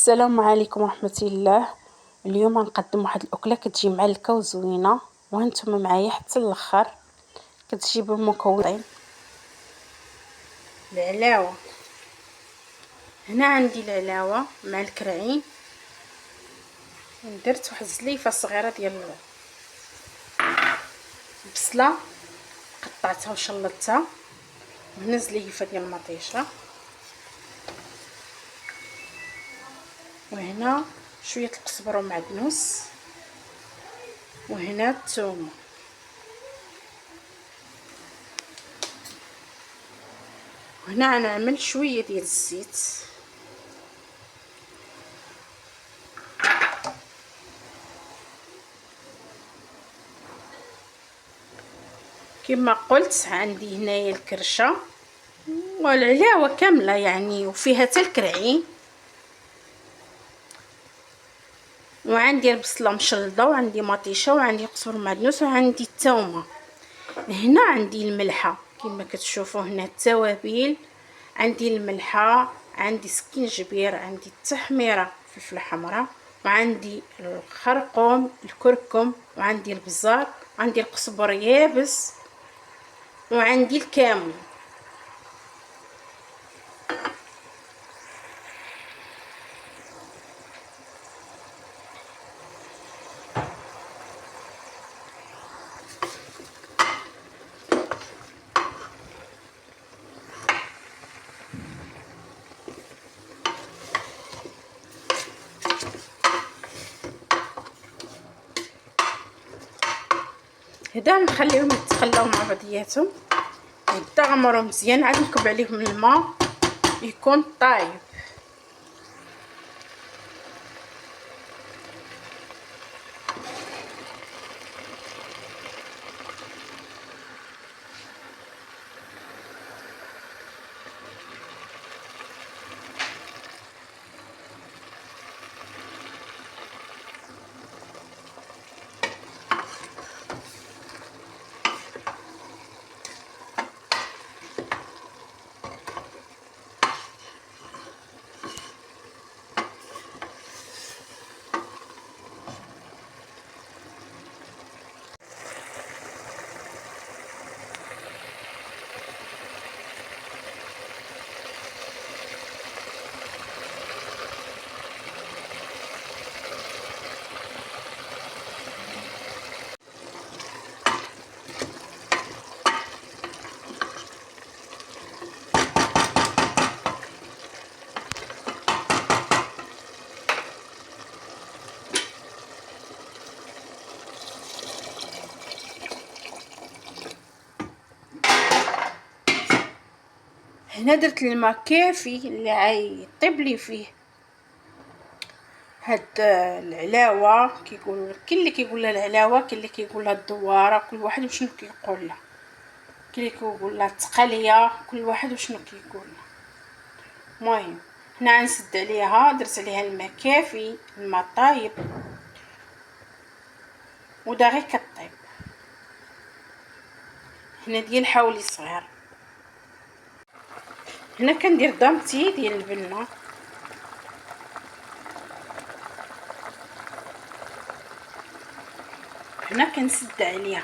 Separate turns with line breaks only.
السلام عليكم ورحمة الله. اليوم غنقدم واحد الأكلة كتجي معلكة وزوينة وهانتوما معايا حتى الاخر. كتجيب المكونين: العلاوة، هنا عندي العلاوة مع الكرعين، درت واحد الزليفة صغيرة ديال البصلة قطعتها وشلطتها، وهنا زليفة ديال المطيشة، وهنا شويه القزبر ومعدنوس، وهنا الثوم، وهنا غنعمل شويه ديال الزيت. كما قلت عندي هنايا الكرشه والعلاوه كامله يعني، وفيها حتى الكرعين، وعندي البصله مشلضه، وعندي مطيشه، وعندي قزبر معدنوس، وعندي الثومه. هنا عندي الملحه كما كتشوفوا، هنا التوابل، عندي الملحه، عندي سكينجبير، عندي التحميره فلفله حمراء، وعندي الخرقوم الكركم، وعندي البزار، وعندي القزبر يابس، وعندي الكمون. هدا نخليهم يتخلاو مع بعضياتهم، يتغمروا مزيان، عاد نكب عليهم الماء يكون طايب. هنا درت الماء كافي اللي عيطيب لي فيه هاد العلاوه. كاين اللي كيقول لها العلاوه، كاين اللي كيقول لها الدواره، كل واحد وشنو كيقول لها، كاين اللي كيقول لها التقليه، كل واحد وشنو كيقول لها. المهم هنا غنسد عليها، درت عليها الماء كافي، الماء طايب وداغي كطيب. هنا ديال حولي صغير، هنا كندير دامتي ديال البنه، هنا كنسد عليها.